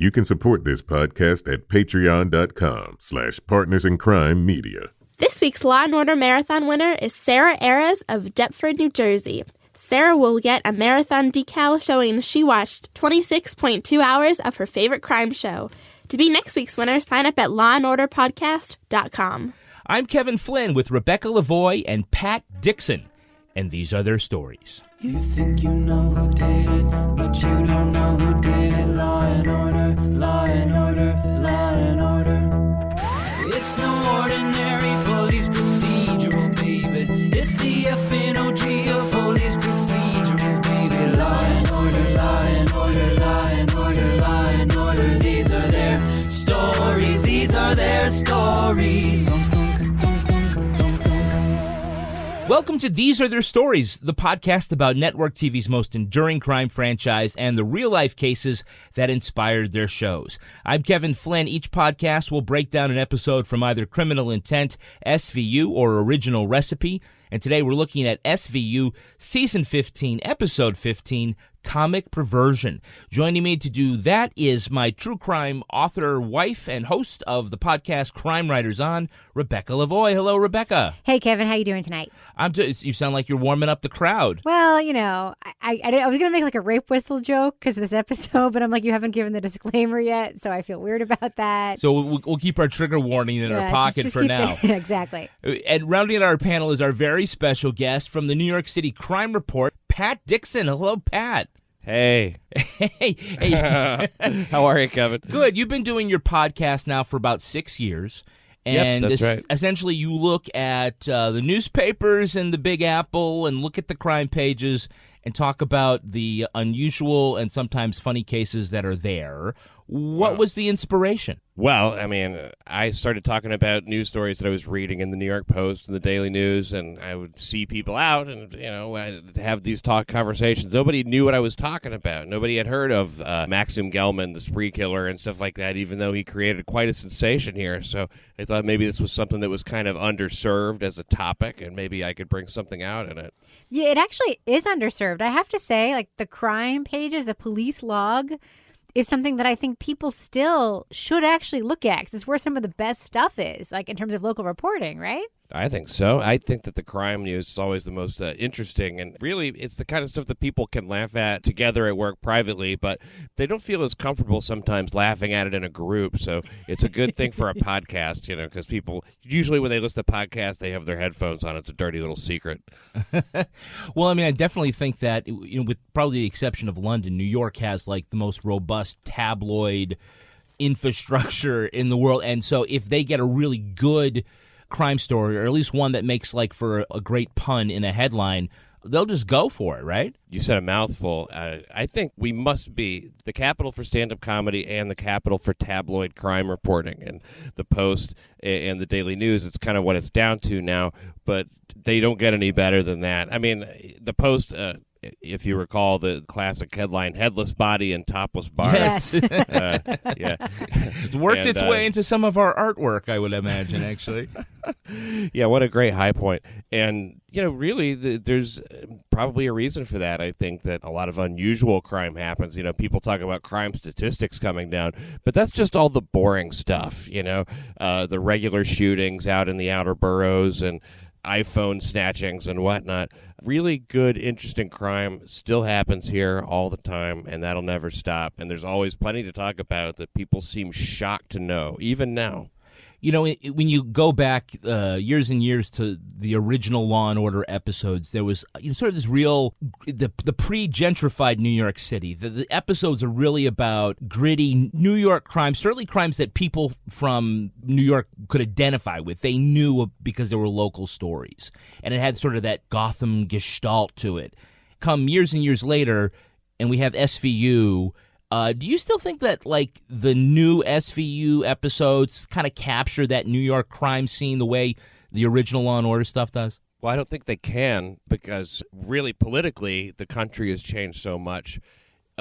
You can support this podcast at patreon.com/partnersincrimemedia. This week's Law & Order Marathon winner is Sarah Aras of Deptford, New Jersey. Sarah will get a marathon decal showing she watched 26.2 hours of her favorite crime show. To be next week's winner, sign up at lawandorderpodcast.com. I'm Kevin Flynn with Rebecca Lavoie and Pat Dixon, and these are their stories. You think you know who did it, but you don't know who did it. Law and order, law and order, law and order. It's no ordinary police procedural, baby. It's the FNOG of police procedurals, baby. Law and order, law and order, law and order, law and order. These are their stories, these are their stories. Welcome to These Are Their Stories, the podcast about network TV's most enduring crime franchise and the real-life cases that inspired their shows. I'm Kevin Flynn. Each podcast will break down an episode from either Criminal Intent, SVU, or Original Recipe. And today we're looking at SVU Season 15, Episode 15, Comic Perversion. Joining me to do that is my true crime author, wife, and host of the podcast Crime Writers On, Rebecca Lavoie. Hello, Rebecca. Hey, Kevin. How you doing tonight? You sound like you're warming up the crowd. Well, you know, I was going to make like a rape whistle joke because of this episode, but I'm like, you haven't given the disclaimer yet, so I feel weird about that. So we'll keep our trigger warning in our pocket just for now. Exactly. And rounding out our panel is our very special guest from the New York City Crime Report, Pat Dixon. Hello, Pat. Hey. Hey. How are you, Kevin? Good. You've been doing your podcast now for about 6 years. And that's right. Essentially, you look at the newspapers and the Big Apple and look at the crime pages and talk about the unusual and sometimes funny cases that are there. What was the inspiration? Well, I mean, I started talking about news stories that I was reading in the New York Post and the Daily News, and I would see people out and, you know, I'd have these conversations. Nobody knew what I was talking about. Nobody had heard of Maxim Gelman, the spree killer, and stuff like that, even though he created quite a sensation here. So I thought maybe this was something that was kind of underserved as a topic, and maybe I could bring something out in it. Yeah, it actually is underserved. I have to say, like, the crime pages, the police log is something that I think people still should actually look at because it's where some of the best stuff is, like in terms of local reporting, right? I think so. I think that the crime news is always the most interesting, and really it's the kind of stuff that people can laugh at together at work privately, but they don't feel as comfortable sometimes laughing at it in a group, so it's a good thing for a podcast, you know, because people, usually when they listen to podcasts, they have their headphones on. It's a dirty little secret. Well, I mean, I definitely think that, you know, with probably the exception of London, New York has like the most robust tabloid infrastructure in the world, and so if they get a really good crime story, or at least one that makes like for a great pun in a headline, they'll just go for it, right? You said a mouthful. I think we must be the capital for stand-up comedy and the capital for tabloid crime reporting. And the Post and the Daily News, it's kind of what it's down to now, but they don't get any better than that. I mean, the Post, if you recall the classic headline, headless body and topless bar. Yes. Yeah. It's worked its way into some of our artwork, I would imagine, actually. Yeah, what a great high point. And, you know, really, there's probably a reason for that. I think that a lot of unusual crime happens. You know, people talk about crime statistics coming down, but that's just all the boring stuff, you know, the regular shootings out in the outer boroughs and iPhone snatchings and whatnot. Really good, interesting crime still happens here all the time, and that'll never stop. And there's always plenty to talk about that people seem shocked to know, even now. You know, when you go back years and years to the original Law and Order episodes, there was sort of this real, the pre-gentrified New York City. The episodes are really about gritty New York crimes, certainly crimes that people from New York could identify with. They knew because there were local stories. And it had sort of that Gotham gestalt to it. Come years and years later, and we have SVU. Do you still think that, like, the new SVU episodes kind of capture that New York crime scene the way the original Law & Order stuff does? Well, I don't think they can because, really, politically, the country has changed so much.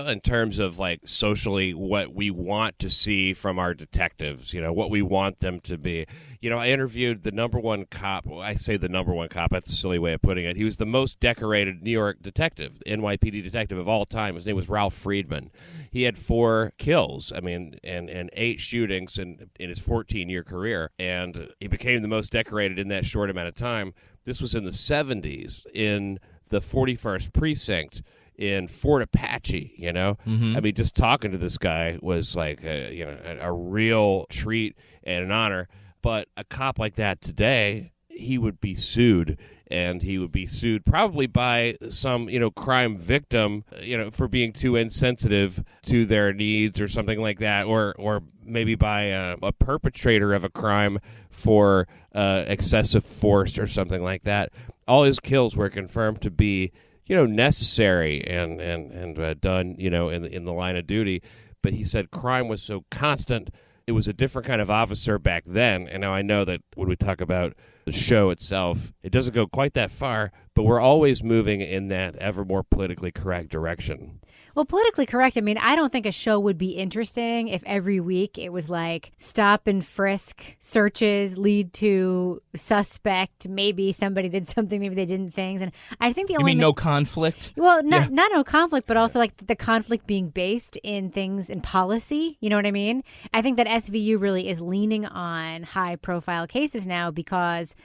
in terms of like socially what we want to see from our detectives, what we want them to be. I interviewed the number one cop. Well, I say the number one cop. That's a silly way of putting it. He was the most decorated New York detective, NYPD detective of all time. His name was Ralph Friedman. He had 4 kills, and 8 shootings in his 14-year career. And he became the most decorated in that short amount of time. This was in the 70s in the 41st Precinct in Fort Apache, Mm-hmm. I mean, just talking to this guy was like a real treat and an honor. But a cop like that today, he would be sued, and he would be sued probably by some, crime victim, for being too insensitive to their needs or something like that, or maybe by a perpetrator of a crime for excessive force or something like that. All his kills were confirmed to be necessary and done, in the line of duty. But he said crime was so constant. It was a different kind of officer back then. And now I know that when we talk about the show itself, it doesn't go quite that far, but we're always moving in that ever more politically correct direction. Well, politically correct, I mean, I don't think a show would be interesting if every week it was like stop and frisk searches lead to suspect. Maybe somebody did something, maybe they didn't things. And I think the only... You mean no conflict? Well, not no conflict, but also like the conflict being based in things in policy. You know what I mean? I think that SVU really is leaning on high profile cases now because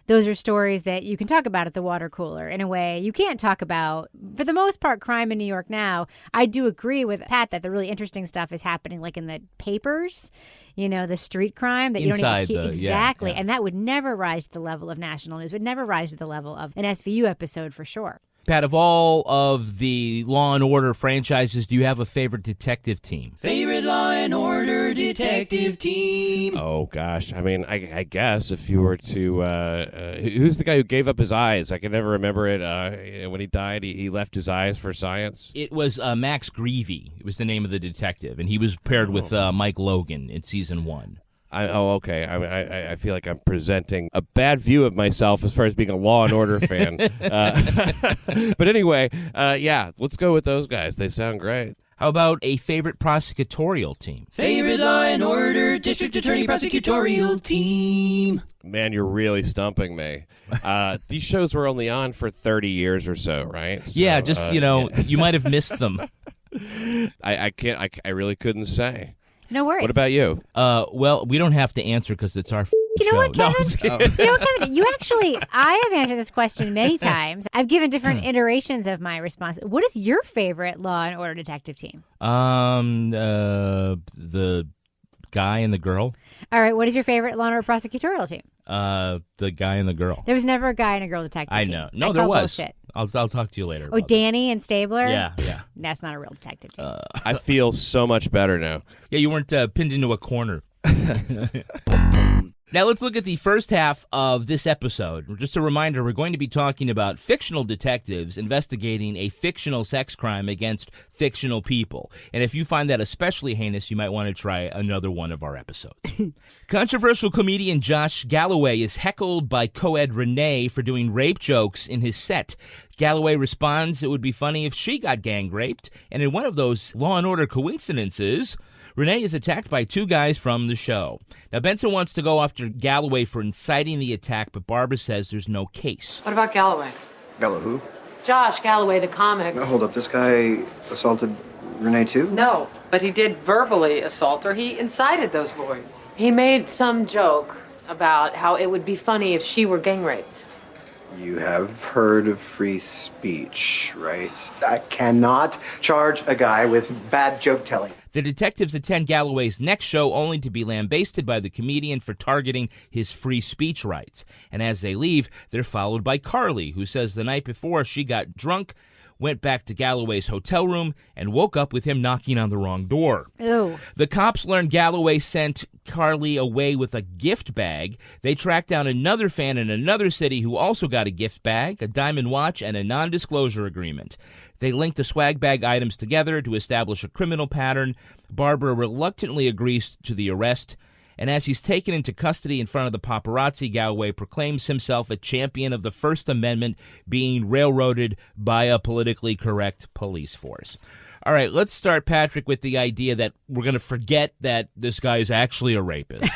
those are stories that you can talk about at the water cooler in a way you can't talk about, for the most part, crime in New York now. I do agree with Pat that the really interesting stuff is happening like in the papers, the street crime that Inside you don't even hear. Exactly. Yeah. And that would never rise to the level of national news, would never rise to the level of an SVU episode for sure. Pat, of all of the Law and Order franchises, do you have a favorite detective team? Favorite Law and Order detective team? Oh, gosh. I mean, I guess if you were to... who's the guy who gave up his eyes? I can never remember it. When he died, he left his eyes for science. It was Max Greevy. It was the name of the detective, and he was paired with Mike Logan in season 1. Okay. I feel like I'm presenting a bad view of myself as far as being a Law and Order fan. But anyway, let's go with those guys. They sound great. How about a favorite prosecutorial team? Favorite Law and Order District Attorney Prosecutorial Team? Man, you're really stumping me. These shows were only on for 30 years or so, right? So, yeah, just, you might have missed them. I really couldn't say. No worries. What about you? Well, we don't have to answer because it's our You know show. what, Kevin? No, I'm just kidding. You know what, Kevin? I have answered this question many times. I've given different iterations of my response. What is your favorite Law and Order detective team? The guy and the girl. All right, what is your favorite Law and Order prosecutorial team? The guy and the girl. There was never a guy and a girl detective I team. know. No, I there call was. bullshit. I'll talk to you later. Oh, about Danny and Stabler? Yeah. That's not a real detective team. I feel so much better now. Yeah, you weren't pinned into a corner. Now let's look at the first half of this episode. Just a reminder, we're going to be talking about fictional detectives investigating a fictional sex crime against fictional people. And if you find that especially heinous, you might want to try another one of our episodes. Controversial comedian Josh Galloway is heckled by co-ed Renee for doing rape jokes in his set. Galloway responds it would be funny if she got gang raped, and in one of those Law and Order coincidences, Renee is attacked by 2 guys from the show. Now, Benson wants to go after Galloway for inciting the attack, but Barbara says there's no case. What about Galloway? Gallo who? Josh Galloway, the comics. Hold up, this guy assaulted Renee too? No, but he did verbally assault her. He incited those boys. He made some joke about how it would be funny if she were gang raped. You have heard of free speech, right? I cannot charge a guy with bad joke telling. The detectives attend Galloway's next show only to be lambasted by the comedian for targeting his free speech rights. And as they leave, they're followed by Carly, who says the night before she got drunk, went back to Galloway's hotel room, and woke up with him knocking on the wrong door. Ew. The cops learned Galloway sent Carly away with a gift bag. They tracked down another fan in another city who also got a gift bag, a diamond watch, and a non-disclosure agreement. They linked the swag bag items together to establish a criminal pattern. Barbara reluctantly agrees to the arrest, and as he's taken into custody in front of the paparazzi, Galloway proclaims himself a champion of the First Amendment being railroaded by a politically correct police force. All right, let's start, Patrick, with the idea that we're going to forget that this guy is actually a rapist.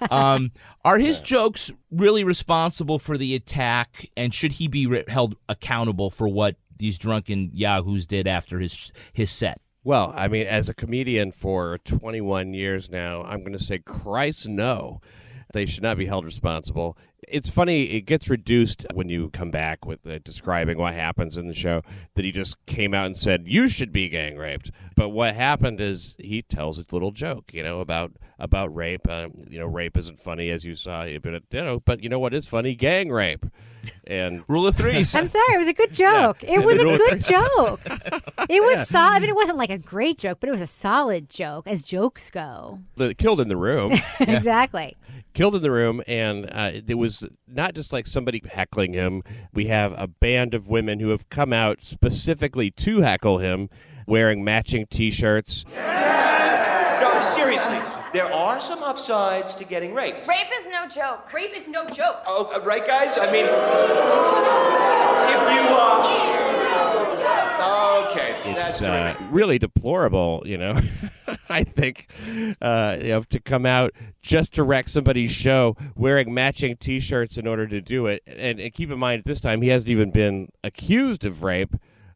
Are his jokes really responsible for the attack, and should he be held accountable for what these drunken yahoos did after his set? Well, I mean, as a comedian for 21 years now, I'm going to say, Christ, no. They should not be held responsible. It's funny, it gets reduced when you come back with describing what happens in the show, that he just came out and said, you should be gang raped. But what happened is he tells a little joke, about rape. Rape isn't funny, as you saw, but you know what is funny? Gang rape. And Rule of threes. I'm sorry, it was a good joke. Yeah. It was a good joke. It was solid. I mean, it wasn't like a great joke, but it was a solid joke, as jokes go. Killed in the room. Exactly. Killed in the room, and it was not just like somebody heckling him. We have a band of women who have come out specifically to heckle him, wearing matching T-shirts. No, seriously, there are some upsides to getting raped. Rape is no joke. Rape is no joke. Oh, right, guys? I mean, if you, okay, It's that's really deplorable, I think, to come out just to wreck somebody's show wearing matching T-shirts in order to do it. And keep in mind, at this time, he hasn't even been accused of rape.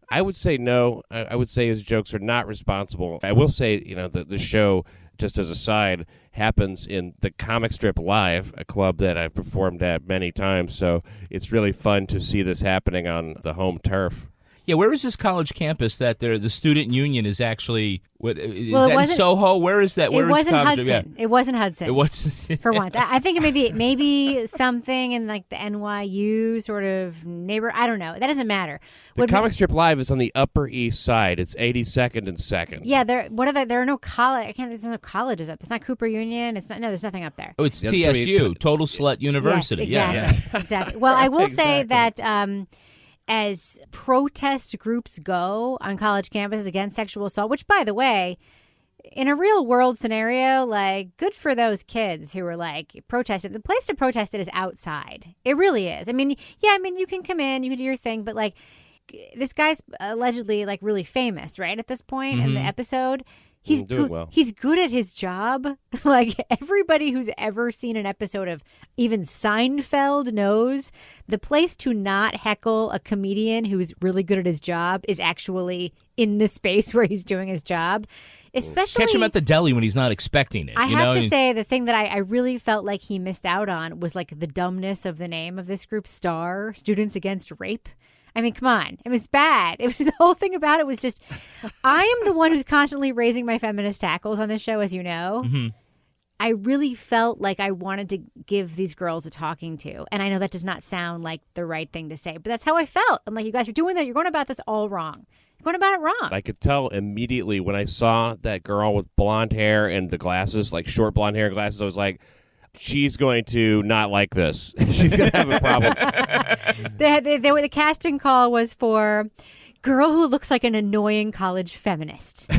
I would say no. I would say his jokes are not responsible. I will say, the show, just as a side, happens in the Comic Strip Live, a club that I've performed at many times. So it's really fun to see this happening on the home turf. Yeah, where is this college campus that the student union is actually? Is Well, that in Soho? Where is that? It wasn't Hudson. It wasn't Hudson. It was for once. I think it maybe something in like the NYU sort of neighbor. I don't know. That doesn't matter. The Comic Strip Live is on the Upper East Side. It's 82nd and 2nd. Yeah, there are no college. There's no colleges up. It's not Cooper Union. It's not. No, there's nothing up there. Oh, it's TSU, Total Slut University. Yes, exactly. Yeah. Exactly. Well, I will say that. As protest groups go on college campuses against sexual assault, which, by the way, in a real world scenario, like, good for those kids who were like protesting. The place to protest it is outside. It really is. I mean, you can come in, you can do your thing, but like, this guy's allegedly like really famous, right? At this point in the episode. He's good. Well. He's good at his job. Like, everybody who's ever seen an episode of even Seinfeld knows the place to not heckle a comedian who's really good at his job is actually in the space where he's doing his job. Especially, catch him at the deli when he's not expecting it. I have to say, the thing that I really felt like he missed out on was like the dumbness of the name of this group, STAR, Students Against Rape. I mean, come on. It was bad. It was the whole thing about it was just, I am the one who's constantly raising my feminist tackles on this show, as you know. Mm-hmm. I really felt like I wanted to give these girls a talking to. And I know that does not sound like the right thing to say, but that's how I felt. I'm like, you guys are doing that. You're going about this all wrong. You're going about it wrong. I could tell immediately when I saw that girl with blonde hair and the glasses, like short blonde hair and glasses, I was like, she's going to not like this. She's going to have a problem. The casting call was for girl who looks like an annoying college feminist.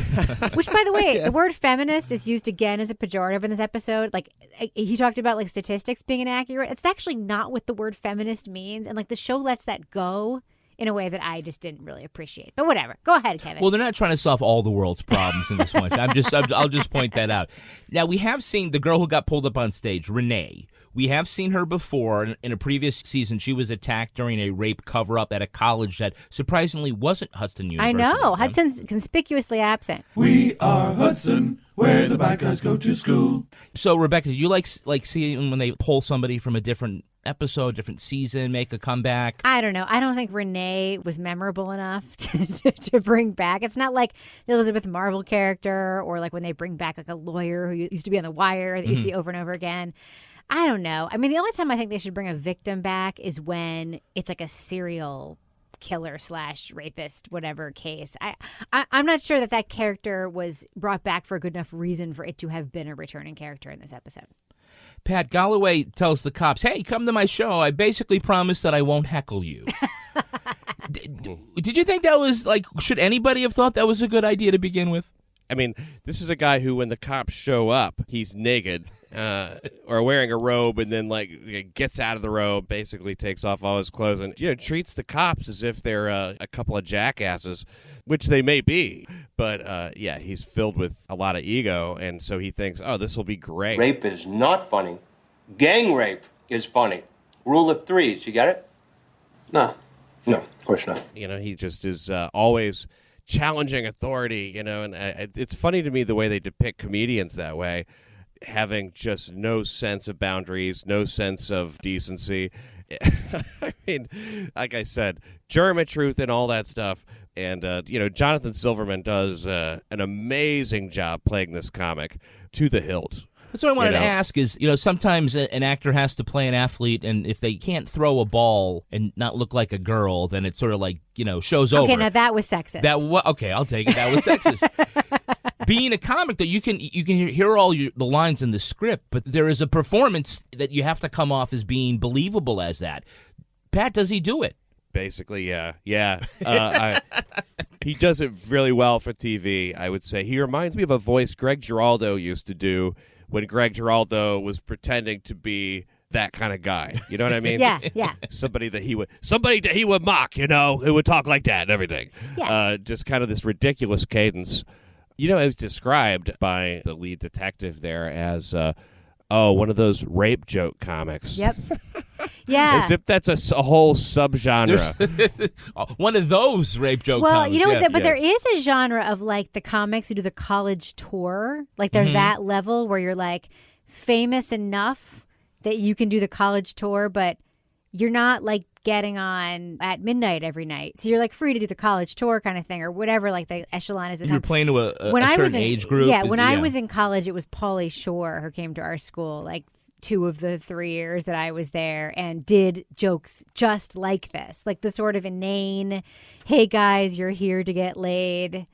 Which, by the way, the word feminist is used again as a pejorative in this episode. Like, he talked about like statistics being inaccurate. It's actually not what the word feminist means. And like, the show lets that go in a way that I just didn't really appreciate. But whatever. Go ahead, Kevin. Well, they're not trying to solve all the world's problems in this one. I'll just point that out. Now, we have seen the girl who got pulled up on stage, Renee. We have seen her before in a previous season. She was attacked during a rape cover-up at a college that surprisingly wasn't Hudson University. I know. Hudson's conspicuously absent. We are Hudson, where the bad guys go to school. So, Rebecca, you like seeing when they pull somebody from a different episode, different season, make a comeback? I don't know. I don't think Renee was memorable enough to bring back. It's not like the Elizabeth Marvel character or like when they bring back like a lawyer who used to be on The Wire that you see over and over again. I don't know. I mean, the only time I think they should bring a victim back is when it's like a serial killer / rapist, whatever case. I'm not sure that character was brought back for a good enough reason for it to have been a returning character in this episode. Pat Galloway tells the cops, hey, come to my show. I basically promised that I won't heckle you. Did you think that was like, should anybody have thought that was a good idea to begin with? I mean, this is a guy who, when the cops show up, he's naked or wearing a robe, and then like gets out of the robe, basically takes off all his clothes, and treats the cops as if they're a couple of jackasses, which they may be. But he's filled with a lot of ego, and so he thinks, oh, this will be great. Rape is not funny. Gang rape is funny. Rule of threes, you get it? No, of course not. He just is always challenging authority, and it's funny to me the way they depict comedians that way, having just no sense of boundaries, no sense of decency. I mean, like I said, German truth and all that stuff. And, Jonathan Silverman does an amazing job playing this comic to the hilt. That's what I wanted to ask is, sometimes an actor has to play an athlete, and if they can't throw a ball and not look like a girl, then it's sort of like, show's over. Okay, now that was sexist. Okay, I'll take it. That was sexist. Being a comic, though, you can hear all the lines in the script, but there is a performance that you have to come off as being believable as that. Pat, does he do it? Basically, yeah. He does it really well for TV, I would say. He reminds me of a voice Greg Giraldo used to do when Greg Giraldo was pretending to be that kind of guy. You know what I mean? Yeah. Somebody that he would mock, who would talk like that and everything. Yeah. Just kind of this ridiculous cadence. It was described by the lead detective there as, one of those rape joke comics. Yep. Yeah. As if that's a whole subgenre. One of those rape joke comics. Well, but there is a genre of like the comics who do the college tour. Like there's that level where you're like famous enough that you can do the college tour, but you're not like getting on at midnight every night. So you're like free to do the college tour kind of thing or whatever, like the echelon is the time. You're playing to a certain age group. Yeah, when I was in college, it was Pauly Shore who came to our school, like 2 of the 3 years that I was there, and did jokes just like this. Like the sort of inane, hey guys, you're here to get laid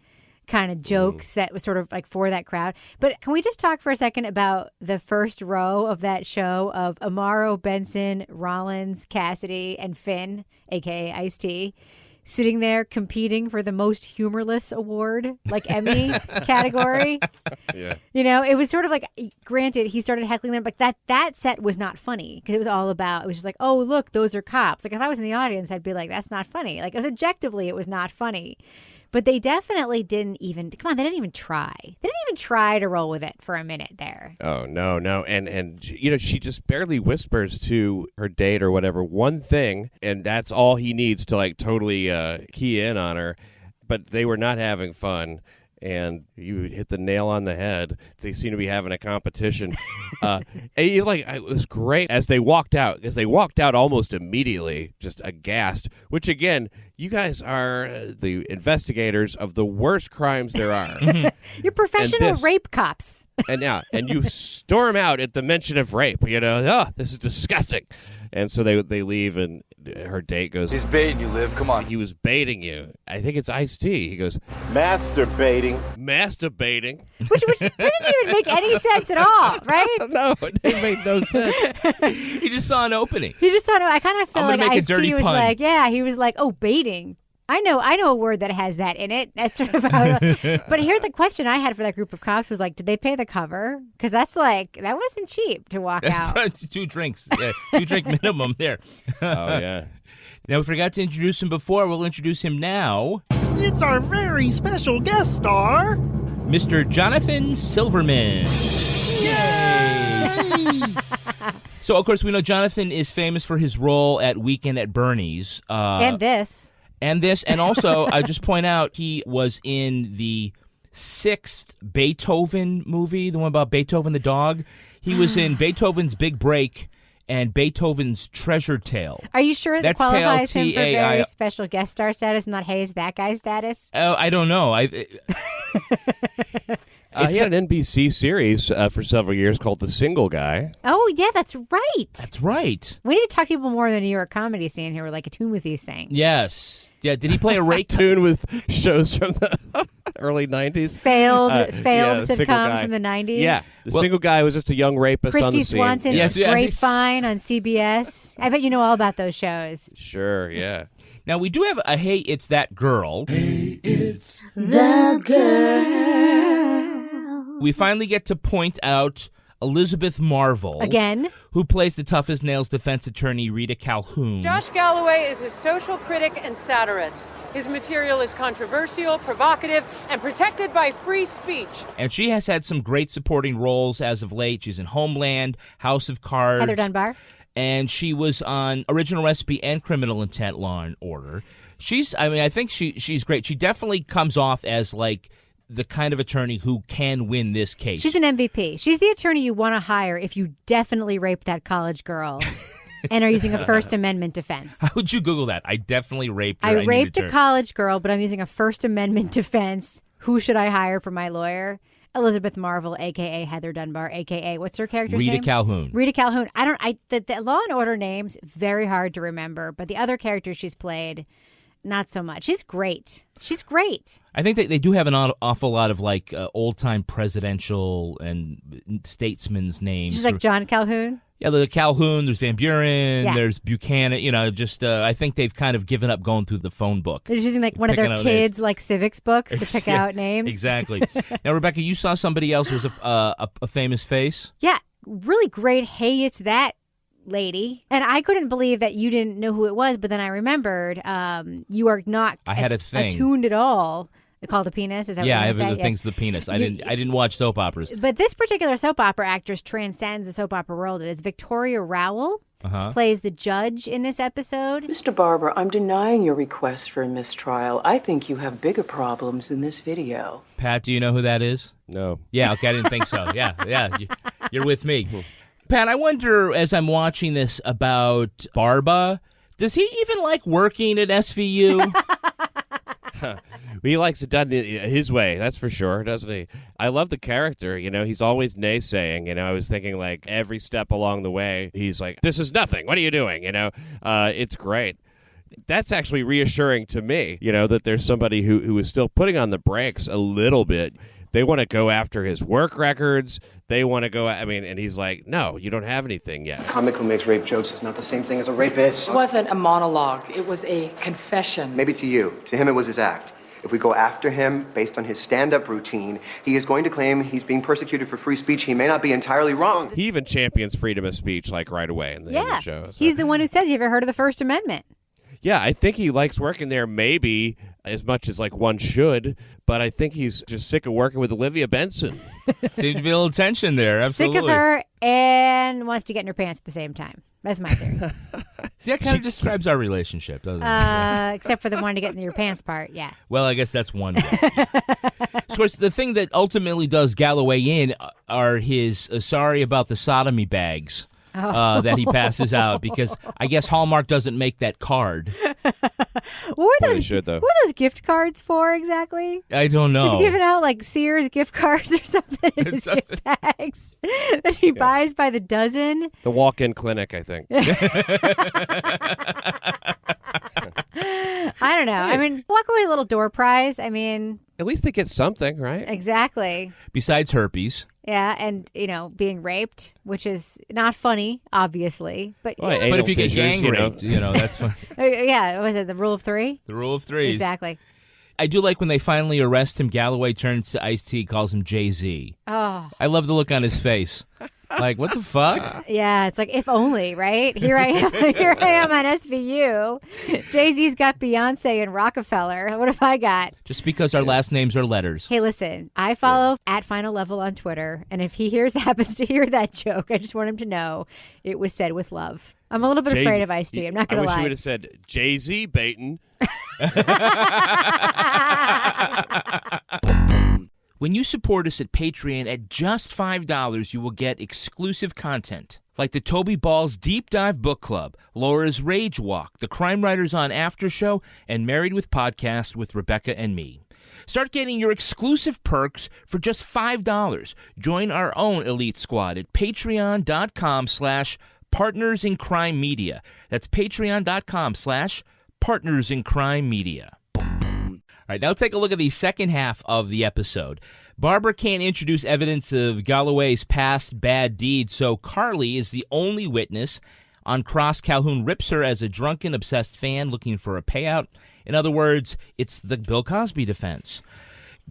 kind of jokes that was sort of like for that crowd. But can we just talk for a second about the first row of that show of Amaro, Benson, Rollins, Cassidy, and Finn, a.k.a. Ice-T, sitting there competing for the most humorless award, like Emmy category. Yeah. It was sort of like, granted, he started heckling them, but that set was not funny because it was all about, it was just like, oh, look, those are cops. Like if I was in the audience, I'd be like, that's not funny. Like objectively, it was not funny. But they definitely didn't even try. They didn't even try to roll with it for a minute there. Oh, no. And she just barely whispers to her date or whatever one thing, and that's all he needs to like totally key in on her. But they were not having fun. And you hit the nail on the head. They seem to be having a competition. It was great as they walked out, because they walked out almost immediately, just aghast. Which again, you guys are the investigators of the worst crimes there are. You're professional rape cops. and you storm out at the mention of rape. Oh, this is disgusting. And so they leave, and her date goes, he's baiting you, Liv. Come on. He was baiting you. I think it's Ice-T. He goes, Masturbating. Which doesn't even make any sense at all, right? No, it made no sense. He just saw an opening. I kind of felt like Ice-T was pun. like, he was like, oh, baiting. I know a word that has that in it. That's sort of how. But here's the question I had for that group of cops was like, did they pay the cover? Because that wasn't cheap to walk out. That's 2 drinks, 2-drink minimum there. Oh yeah. Now we forgot to introduce him before. We'll introduce him now. It's our very special guest star, Mr. Jonathan Silverman. Yay! So of course we know Jonathan is famous for his role at Weekend at Bernie's. And this. And also, I just point out, he was in the 6th Beethoven movie, the one about Beethoven the dog. He was in Beethoven's Big Break and Beethoven's Treasure Tale. Are you sure that qualifies him for T-A-I- very special guest star status, not hey, is that guy status? Oh, I don't know. He had an NBC series for several years called The Single Guy. Oh, yeah, that's right. That's right. We need to talk to people more in the New York comedy scene who are like attuned with these things. Yes. Yeah, did he play a rake? Tune with shows from the early 90s. Failed Single sitcom Guy. from the 90s. Yeah, Single Guy was just a young rapist on the Christy scene. Swanson's Grapevine on CBS. I bet you know all about those shows. Sure, yeah. Now, we do have a Hey, It's That Girl. Hey, it's the girl. we finally get to point out Elizabeth Marvel. Again. Who plays the toughest nails defense attorney Rita Calhoun. Josh Galloway is a social critic and satirist. His material is controversial, provocative, and protected by free speech. And she has had some great supporting roles as of late. She's in Homeland, House of Cards. Heather Dunbar. And she was on Original Recipe and Criminal Intent Law and Order. I think she's great. She definitely comes off as like the kind of attorney who can win this case. She's an MVP. She's the attorney you want to hire if you definitely raped that college girl and are using a First Amendment defense. How would you Google that? I definitely raped her. I raped a college girl, but I'm using a First Amendment defense. Who should I hire for my lawyer? Elizabeth Marvel, a.k.a. Heather Dunbar, a.k.a. what's her character's name? Rita Calhoun. Rita Calhoun. The Law and Order names, very hard to remember, but the other characters she's played, not so much. She's great. She's great. I think they do have an awful lot of like old-time presidential and statesmen's names. She's like John Calhoun. Yeah, there's Calhoun, there's Van Buren, Yeah. there's Buchanan. I think they've kind of given up going through the phone book. They're just using like one of their Picking out kids' like civics books to pick out names. Exactly. Now, Rebecca, you saw somebody else who was a famous face. Yeah, really great. Hey, it's that lady. And I couldn't believe that you didn't know who it was, but then I remembered you are not I had a thing. attuned at all. Called a penis? Is that Yeah, what I you're have gonna the say? thing's Yes. the penis. I didn't watch soap operas. But this particular soap opera actress transcends the soap opera world. It is Victoria Rowell. Plays the judge in this episode. Mr. Barber, I'm denying your request for a mistrial. I think you have bigger problems in this video. Pat, do you know who that is? No. Yeah, okay, I didn't think so. Yeah, you're with me. Pat, I wonder, as I'm watching this about Barba, does he even like working at SVU? He likes it done his way, that's for sure, doesn't he? I love the character, he's always naysaying, I was thinking like every step along the way, he's like, this is nothing, what are you doing, It's great. That's actually reassuring to me, that there's somebody who is still putting on the brakes a little bit. They want to go after his work records. They want to go, and he's like, no, you don't have anything yet. A comic who makes rape jokes is not the same thing as a rapist. It wasn't a monologue. It was a confession. Maybe to you. To him, it was his act. If we go after him based on his stand-up routine, he is going to claim he's being persecuted for free speech. He may not be entirely wrong. He even champions freedom of speech, like right away in the show. So. He's the one who says, you ever heard of the First Amendment? Yeah, I think he likes working there maybe as much as like one should, but I think he's just sick of working with Olivia Benson. Seems to be a little tension there, absolutely. Sick of her and wants to get in her pants at the same time. That's my theory. That kind of describes our relationship, doesn't it? Except for the wanting to get in your pants part, yeah. Well, I guess that's one way. Of course, the thing that ultimately does Galloway in are his sorry about the sodomy bags. That he passes out because I guess Hallmark doesn't make that card. What were those gift cards for exactly? I don't know. He's giving out like Sears gift cards or something in his gift bags that he buys by the dozen. The walk-in clinic, I think. I don't know. I mean, walk away a little door prize. I mean, at least they get something, right? Exactly. Besides herpes. Yeah, and, being raped, which is not funny, obviously. But but if you get gang raped, that's fun. Yeah, was it the rule of three? The rule of threes. Exactly. I do like when they finally arrest him, Galloway turns to Ice-T, calls him Jay-Z. Oh. I love the look on his face. Like, what the fuck? Yeah, it's like, if only, right? Here I am on SVU. Jay-Z's got Beyonce and Rockefeller. What have I got? Just because our last names are letters. Hey, listen, I follow at Final Level on Twitter, and if he happens to hear that joke, I just want him to know it was said with love. I'm a little bit afraid of Ice-T. I'm not going to lie. I wish you would have said Jay-Z baitin'. When you support us at Patreon at just $5, you will get exclusive content like the Toby Balls Deep Dive Book Club, Laura's Rage Walk, the Crime Writers on After Show, and Married with Podcast with Rebecca and me. Start getting your exclusive perks for just $5. Join our own elite squad at patreon.com/Partners in Crime Media. That's patreon.com/Partners in Crime Media. All right, now take a look at the second half of the episode. Barbara can't introduce evidence of Galloway's past bad deeds, so Carly is the only witness. On cross, Calhoun rips her as a drunken, obsessed fan looking for a payout. In other words, it's the Bill Cosby defense.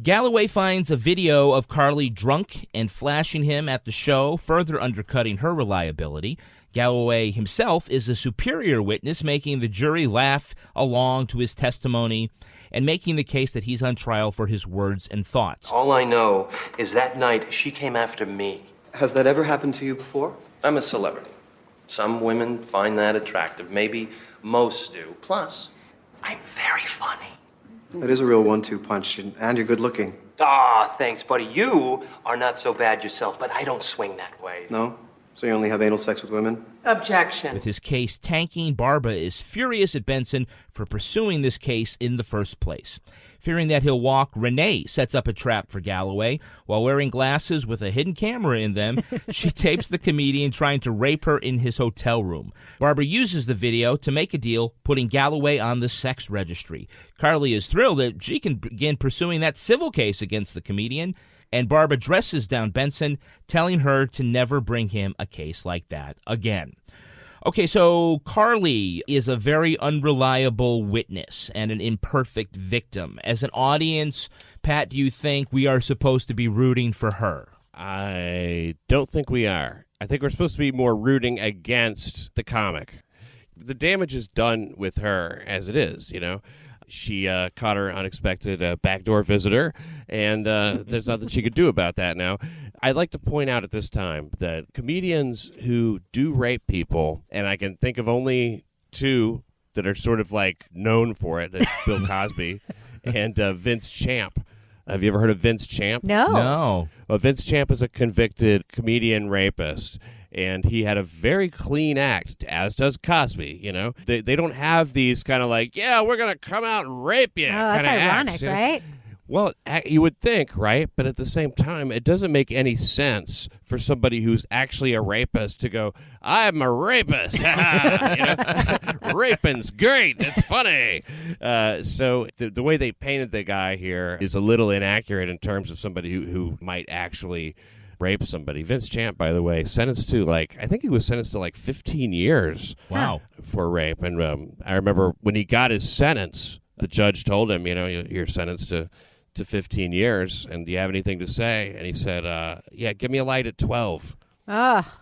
Galloway finds a video of Carly drunk and flashing him at the show, further undercutting her reliability. Galloway himself is a superior witness, making the jury laugh along to his testimony and making the case that he's on trial for his words and thoughts. All I know is that night she came after me. Has that ever happened to you before? I'm a celebrity. Some women find that attractive. Maybe most do. Plus, I'm very funny. That is a real 1-2 punch, and you're good looking. Thanks, buddy. You are not so bad yourself, but I don't swing that way. No? So you only have anal sex with women? Objection. With his case tanking, Barba is furious at Benson for pursuing this case in the first place. Fearing that he'll walk, Renee sets up a trap for Galloway. While wearing glasses with a hidden camera in them, she tapes the comedian trying to rape her in his hotel room. Barbara uses the video to make a deal, putting Galloway on the sex registry. Carly is thrilled that she can begin pursuing that civil case against the comedian, and Barbara dresses down Benson, telling her to never bring him a case like that again. Okay, so Carly is a very unreliable witness and an imperfect victim. As an audience, Pat, do you think we are supposed to be rooting for her? I don't think we are. I think we're supposed to be more rooting against the comic. The damage is done with her as it is, you know. She caught her unexpected backdoor visitor, and there's nothing she could do about that now. I'd like to point out at this time that comedians who do rape people, and I can think of only two that are sort of like known for it, that's Bill Cosby and Vince Champ. Have you ever heard of Vince Champ? No. Well, Vince Champ is a convicted comedian rapist, and he had a very clean act, as does Cosby, you know. They don't have these kind of like, yeah, we're going to come out and rape you kind of that's ironic, acts, right? Well, you would think, right? But at the same time, it doesn't make any sense for somebody who's actually a rapist to go, I'm a rapist. You know? Raping's great. It's funny. So the way they painted the guy here is a little inaccurate in terms of somebody who might actually rape somebody. Vince Champ, by the way, sentenced to I think he was sentenced to 15 years. Wow. For rape. And I remember when he got his sentence, the judge told him, you know, you're sentenced to 15 years, and do you have anything to say? And he said, yeah, give me a light at 12. Oh.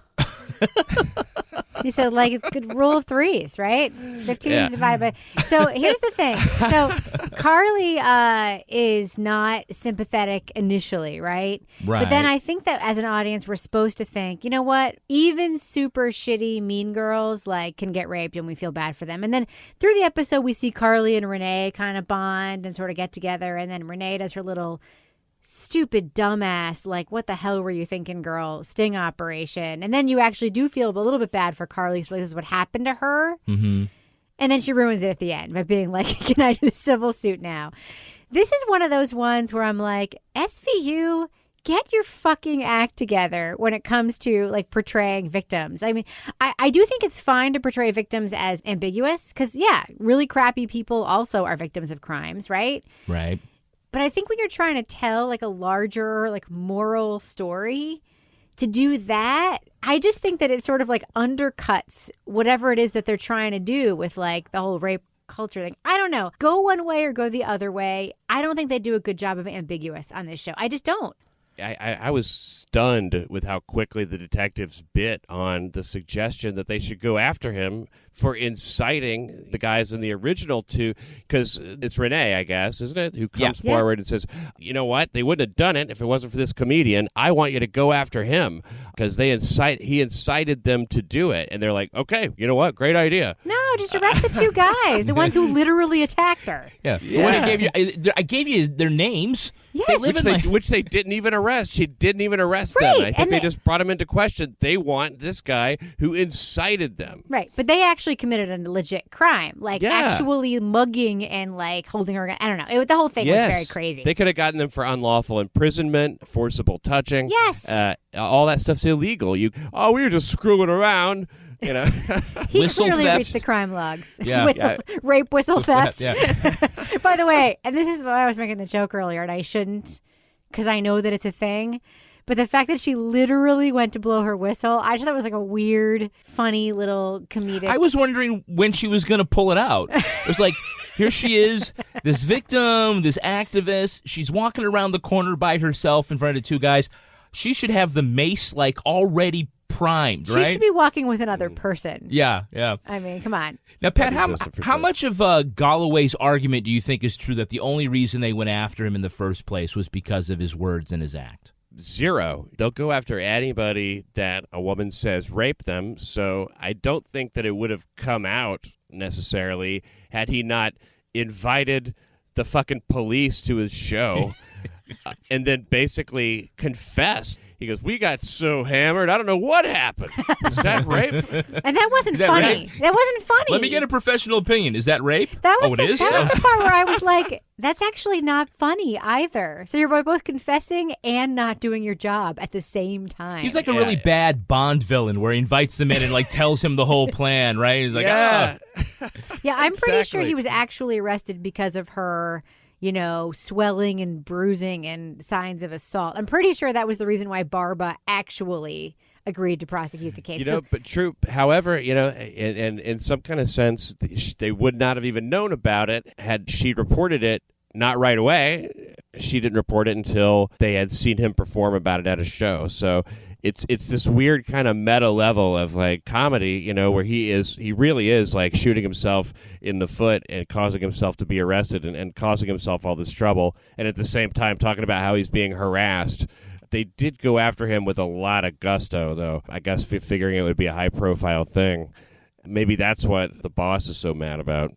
He said, it's good rule of threes, right? 15 is divided by... So here's the thing. So Carly is not sympathetic initially, right? Right. But then I think that as an audience, we're supposed to think, you know what? Even super shitty mean girls can get raped and we feel bad for them. And then through the episode, we see Carly and Renee kind of bond and sort of get together. And then Renee does her little... stupid dumbass, what the hell were you thinking, girl, sting operation. And then you actually do feel a little bit bad for Carly. So this is what happened to her. Mm-hmm. And then she ruins it at the end by being can I do the civil suit now? This is one of those ones where I'm SVU, get your fucking act together when it comes to portraying victims. I mean, I do think it's fine to portray victims as ambiguous because, yeah, really crappy people also are victims of crimes, right? Right. But I think when you're trying to tell a larger moral story, to do that, I just think that it sort of undercuts whatever it is that they're trying to do with the whole rape culture thing. I don't know. Go one way or go the other way. I don't think they do a good job of ambiguous on this show. I just don't. I was stunned with how quickly the detectives bit on the suggestion that they should go after him for inciting the guys in the original to, because it's Renee, I guess, isn't it, who comes forward and says, you know what, they wouldn't have done it if it wasn't for this comedian. I want you to go after him because he incited them to do it. And they're like, okay, you know what, great idea. No, just arrest the two guys, the ones who literally attacked her. Yeah. I gave you their names. Yes. Which they didn't even arrest. She didn't even arrest them. I think they just brought him into question. They want this guy who incited them. Right. But they actually committed a legit crime. Actually mugging and holding her. I don't know. The whole thing was very crazy. They could have gotten them for unlawful imprisonment, forcible touching. Yes. All that stuff's illegal. We were just screwing around. You know, he whistle clearly theft. reached the crime logs. Yeah. Rape, whistle theft. Yeah. By the way, and this is why I was making the joke earlier, and I shouldn't, because I know that it's a thing. But the fact that she literally went to blow her whistle, I thought that was a weird, funny little comedic. I was wondering when she was going to pull it out. It was Here she is, this victim, this activist. She's walking around the corner by herself in front of two guys. She should have the mace already primed, right? She should be walking with another person. Yeah. I mean, come on. Now, Pat, how much of Galloway's argument do you think is true that the only reason they went after him in the first place was because of his words and his act? Zero. They'll go after anybody that a woman says raped them, so I don't think that it would have come out necessarily had he not invited the fucking police to his show and then basically confessed. He goes, we got so hammered, I don't know what happened. Is that rape? And that wasn't funny. Rape? That wasn't funny. Let me get a professional opinion. Is that rape? That was it is? That was the part where I was like, that's actually not funny either. So you're both confessing and not doing your job at the same time. He's like a really bad Bond villain where he invites them in and tells him the whole plan, right? He's like, Yeah, I'm pretty sure he was actually arrested because of her, swelling and bruising and signs of assault. I'm pretty sure that was the reason why Barba actually agreed to prosecute the case. But true. However, in some kind of sense, they would not have even known about it had she reported it not right away. She didn't report it until they had seen him perform about it at a show. So it's this weird kind of meta level of comedy, where he really is shooting himself in the foot and causing himself to be arrested and causing himself all this trouble. And at the same time talking about how he's being harassed. They did go after him with a lot of gusto, though. I guess figuring it would be a high-profile thing. Maybe that's what the boss is so mad about.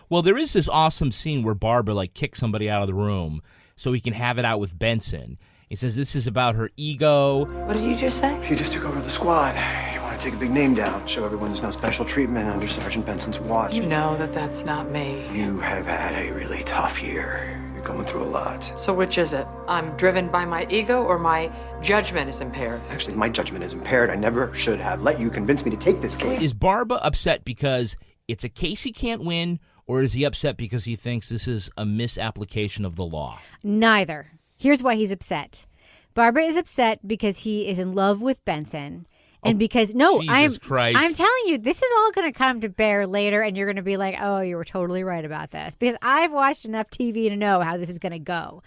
Well, there is this awesome scene where Barbara kicks somebody out of the room so he can have it out with Benson. He says this is about her ego. What did you just say? He just took over the squad. You want to take a big name down, show everyone there's no special treatment under Sergeant Benson's watch. You know that that's not me. You have had a really tough year. You're going through a lot. So which is it? I'm driven by my ego or my judgment is impaired? Actually, my judgment is impaired. I never should have let you convince me to take this case. Is Barba upset because it's a case he can't win, or is he upset because he thinks this is a misapplication of the law? Neither. Here's why he's upset. Barbara is upset because he is in love with Benson. And because, Jesus Christ. I'm telling you, this is all going to come to bear later, and you're going to be like, oh, you were totally right about this. Because I've watched enough TV to know how this is going to go.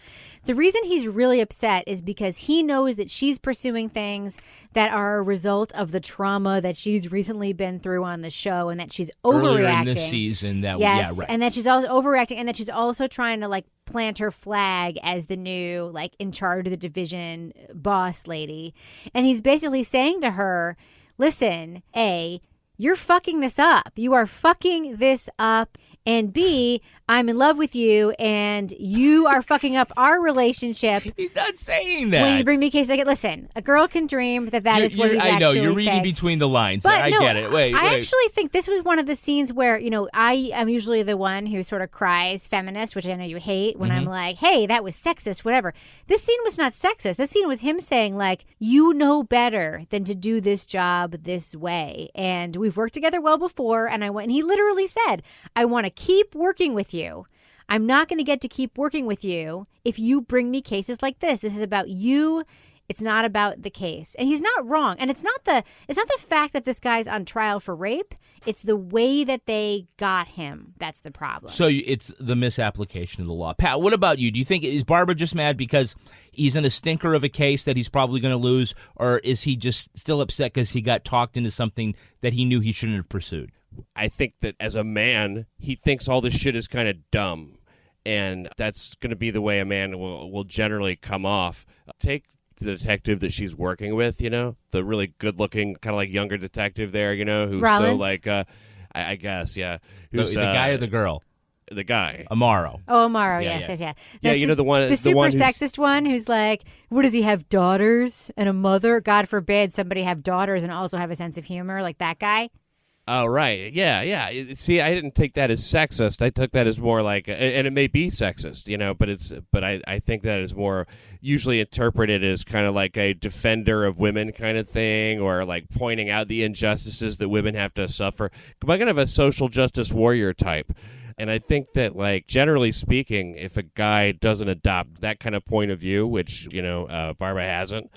The reason he's really upset is because he knows that she's pursuing things that are a result of the trauma that she's recently been through on the show, and that she's overreacting. Earlier in this season. Yes, right. and that she's also overreacting, and that she's also trying to, plant her flag as the new, in charge of the division boss lady. And he's basically saying to her, listen, A, you're fucking this up. You are fucking this up. And B, I'm in love with you, and you are fucking up our relationship. He's not saying that. When you bring me a case, listen, a girl can dream that is what he's actually saying. I know, you're reading between the lines. But I get it. Wait. I actually think this was one of the scenes where, I am usually the one who sort of cries feminist, which I know you hate, when I'm like, hey, that was sexist, whatever. This scene was not sexist. This scene was him saying, you know better than to do this job this way. And we've worked together well before, and he literally said, I want to keep working with you. I'm not going to get to keep working with you if you bring me cases like this. This is about you. It's not about the case. And he's not wrong. And it's not the fact that this guy's on trial for rape. It's the way that they got him. That's the problem. So it's the misapplication of the law. Pat, what about you? Do you think, is Barbara just mad because he's in a stinker of a case that he's probably going to lose? Or is he just still upset because he got talked into something that he knew he shouldn't have pursued? I think that as a man, he thinks all this shit is kind of dumb. And that's going to be the way a man will generally come off. Take the detective that she's working with, the really good-looking, kind of younger detective there, who's Rollins? so I guess, yeah. Who's the guy or the girl? The guy. Amaro. Oh, Amaro, yes. Yeah, the one. The super one sexist one who's like, what does he have, daughters and a mother? God forbid somebody have daughters and also have a sense of humor, like that guy. Oh, right. Yeah. See, I didn't take that as sexist. I took that as more and it may be sexist, but I think that is more usually interpreted as kind of like a defender of women kind of thing, or pointing out the injustices that women have to suffer. I'm kind of a social justice warrior type. And I think that, generally speaking, if a guy doesn't adopt that kind of point of view, which, Barbara hasn't,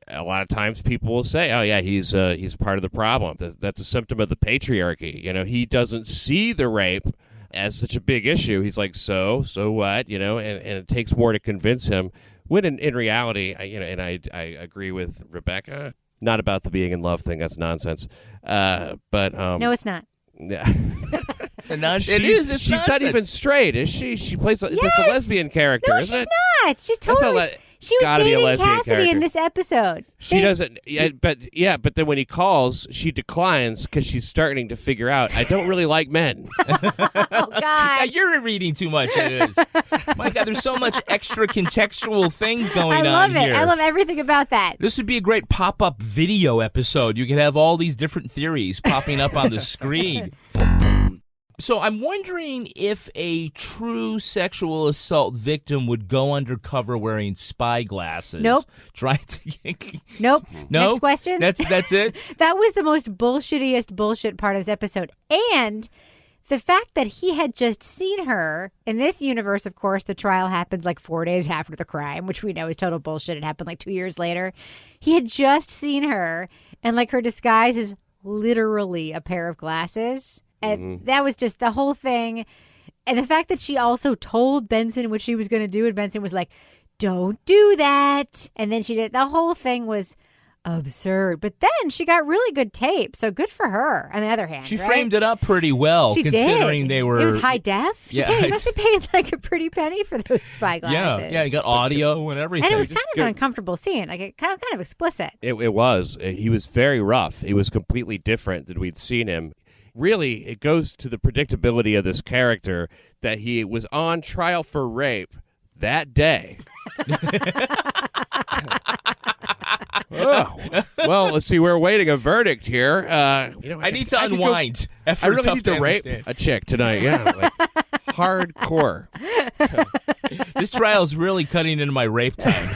a lot of times people will say, oh, yeah, he's part of the problem. That's a symptom of the patriarchy. He doesn't see the rape as such a big issue. He's like, so what, and it takes more to convince him. When in reality, I agree with Rebecca, not about the being in love thing. That's nonsense. But no, it's not. Yeah. It's she's not even straight, is she? She plays it's a lesbian character, no, isn't she's it? not. She's totally. She was dating Cassidy in this episode. She doesn't. But then when he calls, she declines because she's starting to figure out I don't really like men. Oh God! Yeah, you're reading too much. It is. My God, there's so much extra contextual things going on here. I love everything about that. This would be a great pop-up video episode. You could have all these different theories popping up on the screen. So I'm wondering if a true sexual assault victim would go undercover wearing spy glasses. Nope. Trying to Nope. No? Next question. That's it? That was the most bullshittiest bullshit part of this episode. And the fact that he had just seen her, in this universe, of course, the trial happens like 4 days after the crime, which we know is total bullshit. It happened like 2 years later. He had just seen her, and like her disguise is literally a pair of glasses. And that was just the whole thing. And the fact that she also told Benson what she was going to do, and Benson was like, don't do that. And then she did. The whole thing was absurd. But then she got really good tape. So good for her, on the other hand. She right? framed it up pretty well, she considering did. they were... It was high def. She must have paid like a pretty penny for those spy glasses. Yeah, you got audio and everything. And it was kind of an uncomfortable scene. Like, it kind of explicit. It was. He was very rough. He was completely different than we'd seen him. Really, it goes to the predictability of this character that he was on trial for rape that day. Well, let's see. We're awaiting a verdict here. I need to unwind. I really need to rape a chick tonight. Yeah, hardcore. This trial is really cutting into my rape time.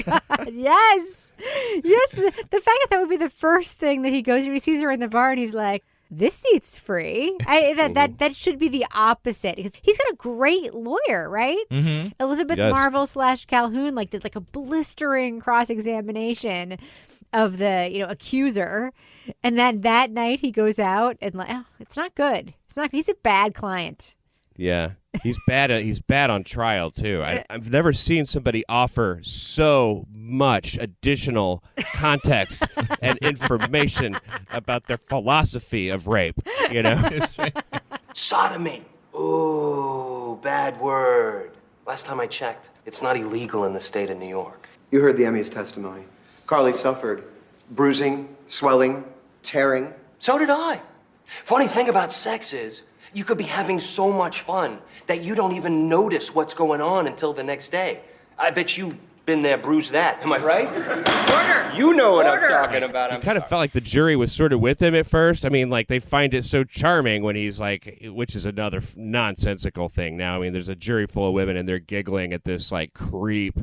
God, yes. The fact that would be the first thing that he goes to, he sees her in the bar, and he's like, this seat's free. That should be the opposite, because he's got a great lawyer, right? Mm-hmm. Elizabeth Marvel / Calhoun did like a blistering cross-examination of the accuser, and then that night he goes out and it's not good. He's a bad client. Yeah, he's bad. He's bad on trial too. I've never seen somebody offer so much additional context and information about their philosophy of rape. Sodomy. Ooh, bad word. Last time I checked, it's not illegal in the state of New York. You heard the Emmy's testimony. Carly suffered bruising, swelling, tearing. So did I. Funny thing about sex is, you could be having so much fun that you don't even notice what's going on until the next day. I bet you've been there, bruised that. Am I right? Order! You know what I'm talking about. It kind of felt like the jury was sort of with him at first. I mean, they find it so charming when he's like, which is another nonsensical thing now. I mean, there's a jury full of women and they're giggling at this creep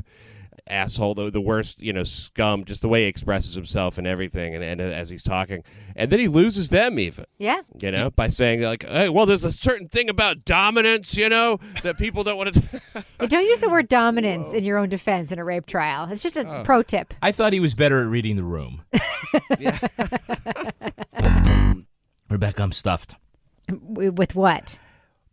asshole, the worst, scum, just the way he expresses himself and everything, and as he's talking, and then he loses them even. Yeah. By saying hey, well, there's a certain thing about dominance, that people don't want to. Don't use the word dominance in your own defense in a rape trial. It's just a pro tip. I thought he was better at reading the room. Rebecca, I'm stuffed. With what?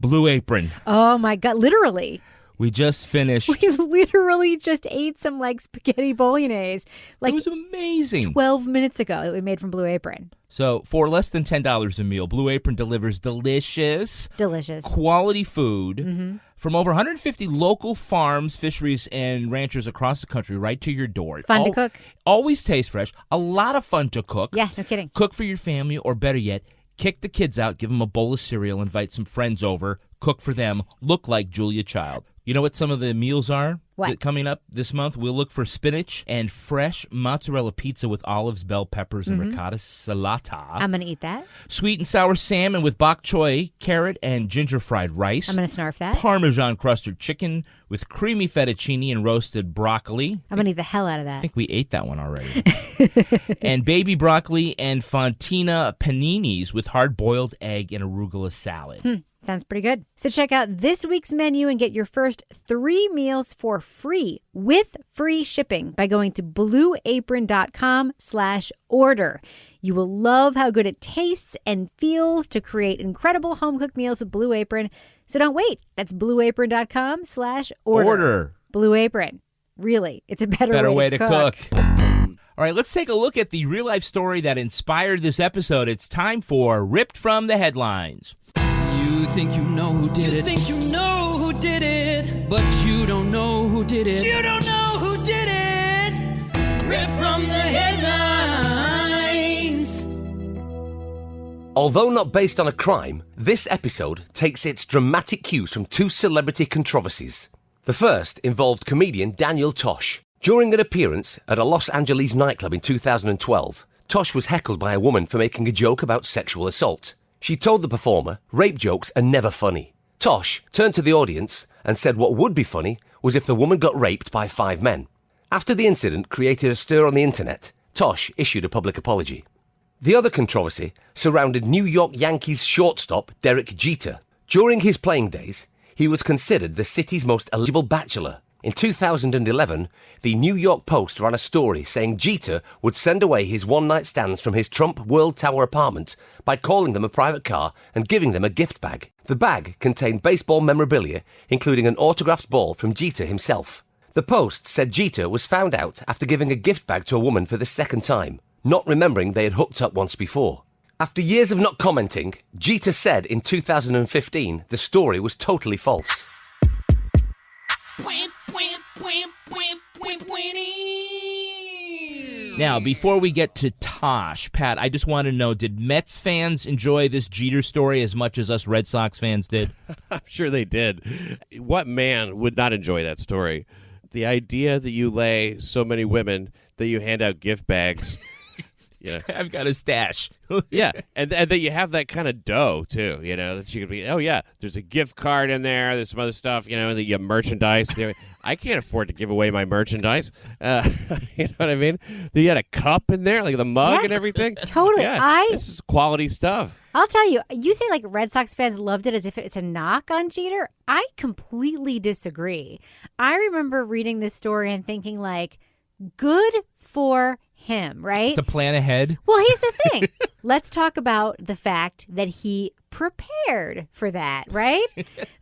Blue Apron. Oh my God! Literally. We just finished. We literally just ate some spaghetti bolognese. It was amazing. 12 minutes ago that we made from Blue Apron. So for less than $10 a meal, Blue Apron delivers delicious quality food from over 150 local farms, fisheries, and ranchers across the country right to your door. Fun to cook. Always taste fresh. A lot of fun to cook. Yeah, no kidding. Cook for your family, or better yet, kick the kids out, give them a bowl of cereal, invite some friends over, cook for them, look like Julia Child. You know what some of the meals are? What? Coming up this month, we'll look for spinach and fresh mozzarella pizza with olives, bell peppers, and ricotta salata. I'm going to eat that. Sweet and sour salmon with bok choy, carrot, and ginger fried rice. I'm going to snarf that. Parmesan crusted chicken with creamy fettuccine and roasted broccoli. I'm going to eat the hell out of that. I think we ate that one already. And baby broccoli and fontina paninis with hard-boiled egg and arugula salad. Sounds pretty good. So check out this week's menu and get your first 3 meals for free with free shipping by going to blueapron.com/order. You will love how good it tastes and feels to create incredible home-cooked meals with Blue Apron. So don't wait. That's blueapron.com/order. Blue Apron. Really, it's a better way to cook. All right, let's take a look at the real-life story that inspired this episode. It's time for Ripped from the Headlines. You think you know who did it. You think you know who did it. But you don't know who did it. You don't know who did it. Ripped from the headlines. Although not based on a crime, this episode takes its dramatic cues from two celebrity controversies. The first involved comedian Daniel Tosh. During an appearance at a Los Angeles nightclub in 2012, Tosh was heckled by a woman for making a joke about sexual assault. She told the performer, rape jokes are never funny. Tosh turned to the audience and said what would be funny was if the woman got raped by 5 men. After the incident created a stir on the internet, Tosh issued a public apology. The other controversy surrounded New York Yankees shortstop Derek Jeter. During his playing days, he was considered the city's most eligible bachelor. In 2011, the New York Post ran a story saying Jeter would send away his one-night stands from his Trump World Tower apartment by calling them a private car and giving them a gift bag. The bag contained baseball memorabilia, including an autographed ball from Jeter himself. The Post said Jeter was found out after giving a gift bag to a woman for the second time, not remembering they had hooked up once before. After years of not commenting, Jeter said in 2015 the story was totally false. Now, before we get to Tosh, Pat, I just want to know, did Mets fans enjoy this Jeter story as much as us Red Sox fans did? I'm sure they did. What man would not enjoy that story? The idea that you lay so many women that you hand out gift bags. Yeah. I've got a stash. Yeah, and that you have that kind of dough, too, that you could be, oh, yeah, there's a gift card in there, there's some other stuff, that you have merchandise. I can't afford to give away my merchandise. You know what I mean? You had a cup in there, like the mug and everything. Totally. Yeah, this is quality stuff. I'll tell you, you say like Red Sox fans loved it as if it's a knock on Jeter. I completely disagree. I remember reading this story and thinking like, good for him, right? To plan ahead? Well, here's the thing. Let's talk about the fact that he prepared for that, right?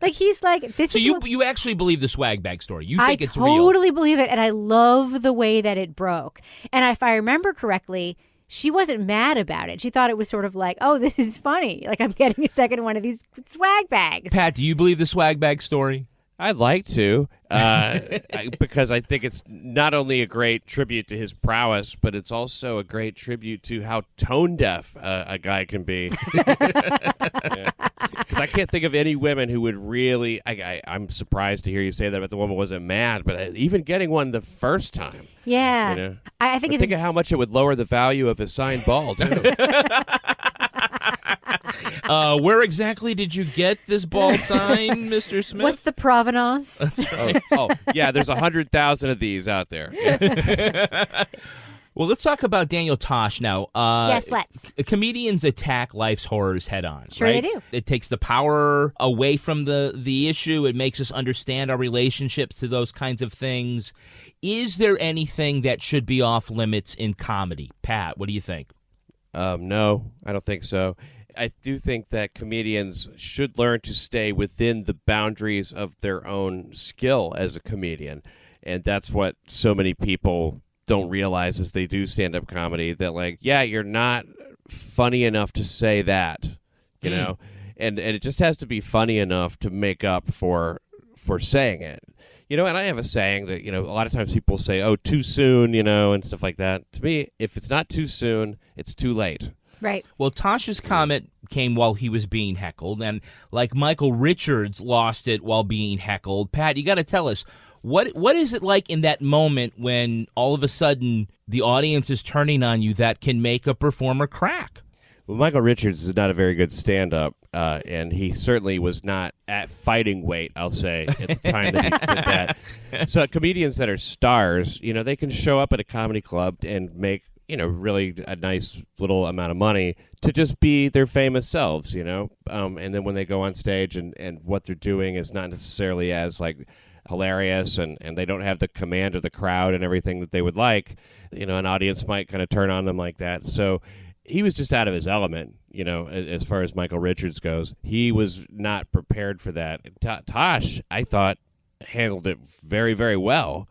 Like he's like, this so is... So you actually believe the swag bag story? You think it's real? I totally believe it, and I love the way that it broke. And if I remember correctly, she wasn't mad about it. She thought it was sort of like, oh, this is funny. Like I'm getting a second one of these swag bags. Pat, do you believe the swag bag story? I'd like to, because I think it's not only a great tribute to his prowess, but it's also a great tribute to how tone deaf a guy can be. Because I can't think of any women who would really. I'm surprised to hear you say that, but the woman wasn't mad. But even getting one the first time, yeah, I think. Think of how much it would lower the value of his signed ball too. Where exactly did you get this ball signed, Mr. Smith? What's the provenance? That's right. Yeah, there's 100,000 of these out there. Well, let's talk about Daniel Tosh now. Yes, let's. Comedians attack life's horrors head on. Sure, right? they do. It takes the power away from the issue. It makes us understand our relationships to those kinds of things. Is there anything that should be off limits in comedy? Pat, what do you think? No, I don't think so. I do think that comedians should learn to stay within the boundaries of their own skill as a comedian. And that's what so many people don't realize as they do stand-up comedy, that like, yeah, you're not funny enough to say that, and it just has to be funny enough to make up for saying it. And I have a saying that, a lot of times people say, oh, too soon, and stuff like that. To me, if it's not too soon, it's too late. Right. Well, Tosh's comment came while he was being heckled, and like Michael Richards lost it while being heckled. Pat, you got to tell us, what is it like in that moment when all of a sudden the audience is turning on you that can make a performer crack? Well, Michael Richards is not a very good stand-up, and he certainly was not at fighting weight, I'll say, at the time that he did that. So comedians that are stars, they can show up at a comedy club and make really a nice little amount of money to just be their famous selves, and then when they go on stage and what they're doing is not necessarily as like hilarious and they don't have the command of the crowd and everything that they would like, an audience might kind of turn on them like that. So he was just out of his element, as far as Michael Richards goes. He was not prepared for that. Tosh, I thought, handled it very, very well.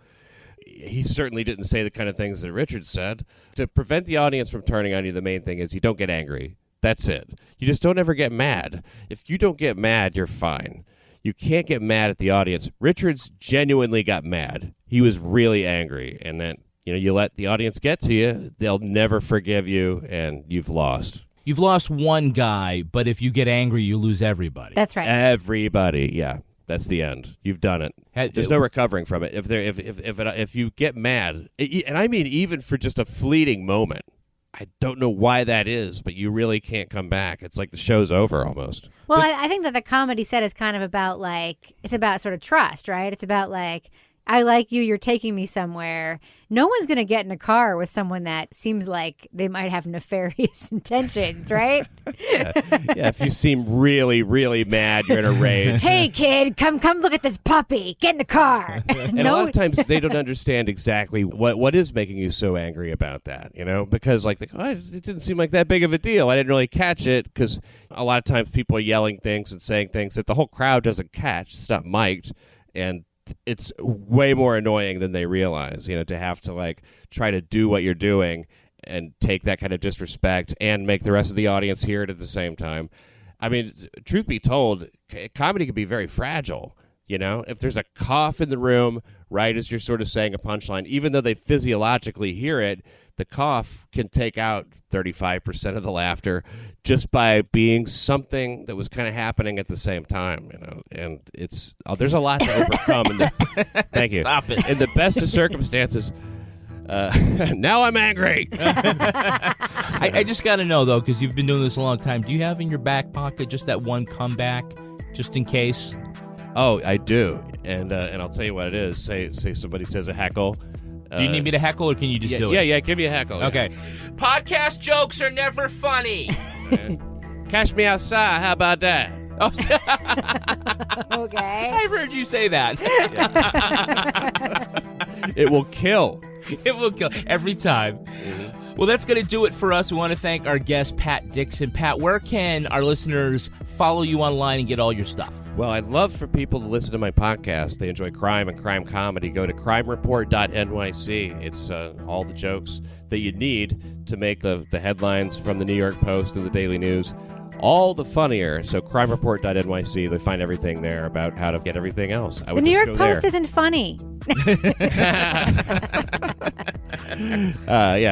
He certainly didn't say the kind of things that Richards said. To prevent the audience from turning on you, the main thing is you don't get angry. That's it. You just don't ever get mad. If you don't get mad, you're fine. You can't get mad at the audience. Richards genuinely got mad. He was really angry. And then, you let the audience get to you, they'll never forgive you, and you've lost. You've lost one guy, but if you get angry, you lose everybody. That's right. Everybody, yeah. That's the end. You've done it. There's no recovering from it. If you get mad, and I mean even for just a fleeting moment, I don't know why that is, but you really can't come back. It's like the show's over almost. Well, I think that the comedy set is kind of about it's about sort of trust, right? It's about I like you, you're taking me somewhere. No one's going to get in a car with someone that seems like they might have nefarious intentions, right? Yeah, if you seem really, really mad, you're in a rage. Hey, kid, come look at this puppy. Get in the car. And a lot of times they don't understand exactly what is making you so angry about that, because it didn't seem like that big of a deal. I didn't really catch it because a lot of times people are yelling things and saying things that the whole crowd doesn't catch. It's not mic'd, and it's way more annoying than they realize, to have to try to do what you're doing and take that kind of disrespect and make the rest of the audience hear it at the same time. I mean, truth be told, comedy can be very fragile. If there's a cough in the room right as you're sort of saying a punchline, even though they physiologically hear it, the cough can take out 35% of the laughter just by being something that was kind of happening at the same time, and there's a lot to overcome. Thank you. Stop it. In the best of circumstances, now I'm angry. I just got to know, though, because you've been doing this a long time, do you have in your back pocket just that one comeback, just in case? Oh, I do, and I'll tell you what it is. Say somebody says a heckle. Do you need me to heckle, or can you just do it? Yeah, give me a heckle. Okay. Yeah. Podcast jokes are never funny. Cash me outside. How about that? Oh, okay. I've heard you say that. It will kill. It will kill every time. Mm-hmm. Well, that's going to do it for us. We want to thank our guest, Pat Dixon. Pat, where can our listeners follow you online and get all your stuff? Well, I'd love for people to listen to my podcast. They enjoy crime and crime comedy. Go to crimereport.nyc. It's all the jokes that you need to make the headlines from the New York Post and the Daily News all the funnier. So crimereport.nyc, they find everything there about how to get everything else. The New York Post isn't funny.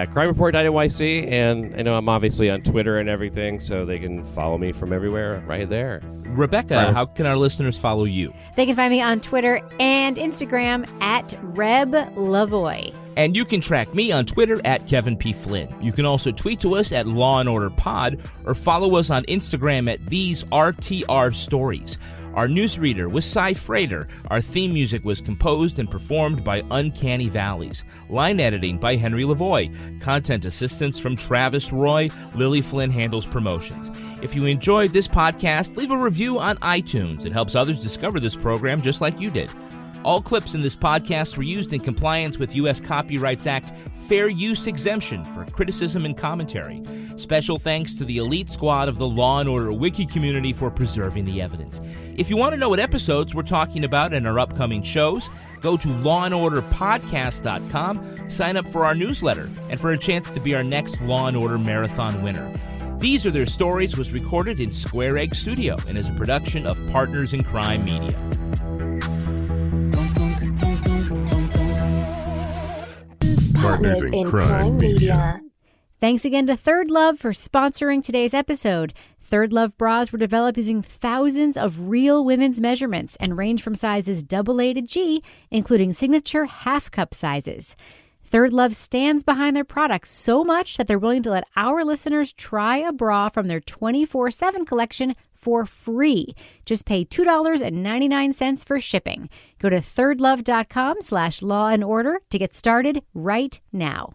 crimereport.nyc, and I'm obviously on Twitter and everything, so they can follow me from everywhere right there. Rebecca, how can our listeners follow you? They can find me on Twitter and Instagram at RebLavoy. And you can track me on Twitter at Kevin P. Flynn. You can also tweet to us at Law and Order Pod or follow us on Instagram at These RTR Stories. Our newsreader was Cy Frater. Our theme music was composed and performed by Uncanny Valleys. Line editing by Henry Lavoie. Content assistance from Travis Roy. Lily Flynn handles promotions. If you enjoyed this podcast, leave a review on iTunes. It helps others discover this program just like you did. All clips in this podcast were used in compliance with U.S. Copyrights Act Fair Use Exemption for criticism and commentary. Special thanks to the elite squad of the Law and Order Wiki community for preserving the evidence. If you want to know what episodes we're talking about in our upcoming shows, go to lawandorderpodcast.com, sign up for our newsletter, and for a chance to be our next Law and Order Marathon winner. These Are Their Stories was recorded in Square Egg Studio and is a production of Partners in Crime Media. Partners in Crime Media. Thanks again to Third Love for sponsoring today's episode. Third Love bras were developed using thousands of real women's measurements and range from sizes AA to G, including signature half-cup sizes. Third Love stands behind their products so much that they're willing to let our listeners try a bra from their 24/7 collection for free. Just pay $2.99 for shipping. Go to thirdlove.com/lawandorder to get started right now.